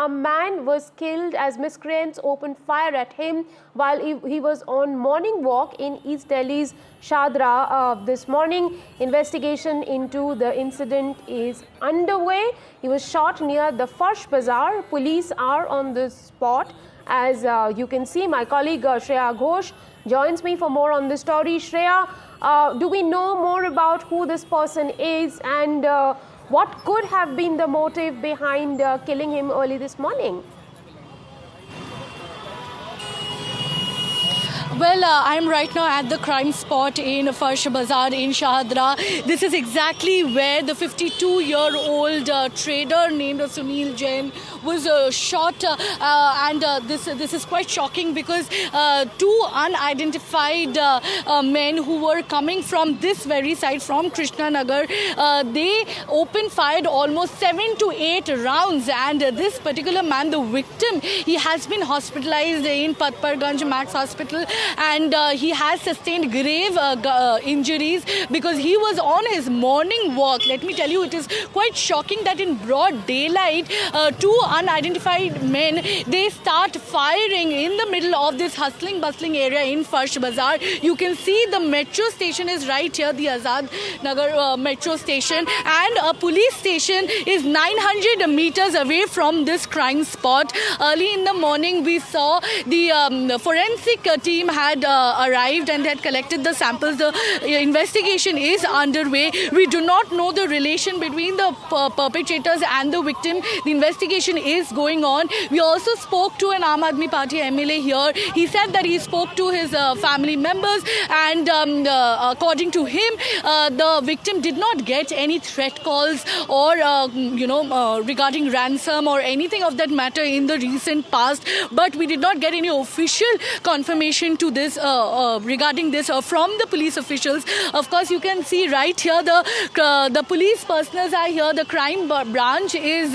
A man was killed as miscreants opened fire at him while he was on morning walk in East Delhi's Shadra. This morning, investigation into the incident is underway. He was shot near the Farsh Bazaar. Police are on the spot. As you can see, my colleague Shreya Ghosh joins me for more on this story. Shreya, do we know more about who this person is and what could have been the motive behind killing him early this morning? Well, I'm right now at the crime spot in Farsh Bazaar in Shahadra. This is exactly where the 52-year-old trader named Sunil Jain was shot. This is quite shocking because two unidentified men who were coming from this very side, from Krishna Nagar, they opened fired almost 7 to 8 rounds. And this particular man, the victim, he has been hospitalized in Patparganj Max Hospital. And he has sustained grave injuries because he was on his morning walk. Let me tell you, it is quite shocking that in broad daylight, two unidentified men, they start firing in the middle of this hustling, bustling area in Farsh Bazaar. You can see the metro station is right here, the Azad Nagar metro station, and a police station is 900 meters away from this crime spot. Early in the morning, we saw the forensic team had arrived and had collected the samples. The investigation is underway. We do not know the relation between the perpetrators and the victim. The investigation is going on. We also spoke to an Aam Aadmi Party MLA here. He said that he spoke to his family members, and according to him, the victim did not get any threat calls or regarding ransom or anything of that matter in the recent past. But we did not get any official confirmation to this regarding this from the police officials. Of course, you can see right here the police personnel are here. The crime branch is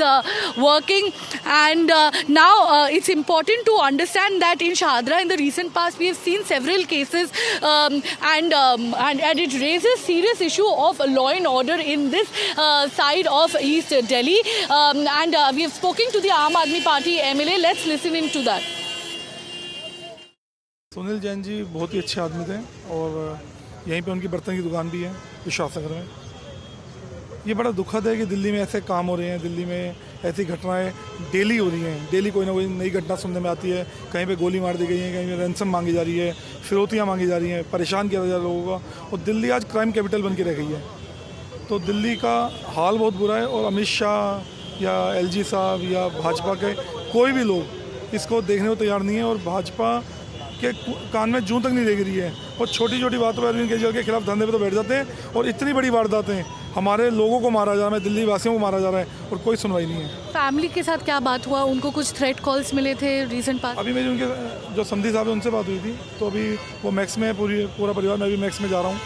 working, and now it's important to understand that in Shahadra in the recent past we have seen several cases, and it raises serious issue of law and order in this side of East Delhi, and we have spoken to the Aam Aadmi Party MLA. Let's listen into that. Sunil Jain ji बहुत ही अच्छे आदमी थे और यहीं पे उनकी बर्तन की दुकान भी है विश्वासनगर में। ये बड़ा दुखद है कि दिल्ली में ऐसे काम हो रहे हैं, दिल्ली में ऐसी घटनाएं डेली हो रही हैं। डेली कोई ना कोई नई घटना सुनने में आती है। कहीं पे गोली मार दी गई है, कहीं पे रैंसम मांगी जा रही है, फिरौतियाँ मांगी जा रही हैं, परेशान किया जा रहा है लोगों का। और दिल्ली आज क्राइम कैपिटल बन के रह गई है। तो दिल्ली का हाल बहुत बुरा है और अमित शाह या LG साहब या भाजपा के कोई भी लोग इसको देखने को तैयार नहीं है और भाजपा के कान में जूं तक नहीं देख रही है और छोटी छोटी बातों पर अरविंद केजरीवाल के खिलाफ धंधे पे तो बैठ जाते हैं और इतनी बड़ी वारदातें, हमारे लोगों को मारा जा रहा है, दिल्ली वासियों को मारा जा रहा है और कोई सुनवाई नहीं है। फैमिली के साथ क्या बात हुआ? उनको कुछ थ्रेट कॉल्स मिले थे रिसेंट पास? अभी मेरी उनके जो समधी साहब है उनसे बात हुई थी, तो अभी वो मैक्स में पूरा परिवार, मैं भी मैक्स में जा रहा हूँ,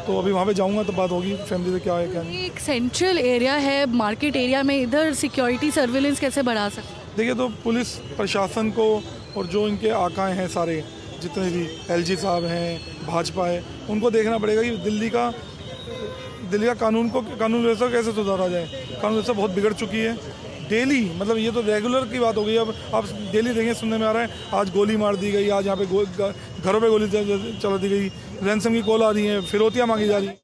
तो अभी वहाँ पे जाऊँगा तो बात होगी फैमिली से क्या है क्या नहीं। एक सेंट्रल एरिया है, मार्केट एरिया में, इधर सिक्योरिटी सर्विलेंस कैसे बढ़ा सकते? देखिए, तो पुलिस प्रशासन को और जो इनके आकाएँ हैं सारे, जितने भी LG साहब हैं, भाजपा है, उनको देखना पड़ेगा कि दिल्ली का कानून व्यवस्था कैसे सुधारा जाए। कानून व्यवस्था बहुत बिगड़ चुकी है। डेली, मतलब ये तो रेगुलर की बात हो गई। अब आप डेली देखें, सुनने में आ रहा है आज गोली मार दी गई, आज यहाँ पे घरों पे गोली चला दी गई, रैंसम की कॉल आ रही है, फिरौतियाँ मांगी जा रही हैं।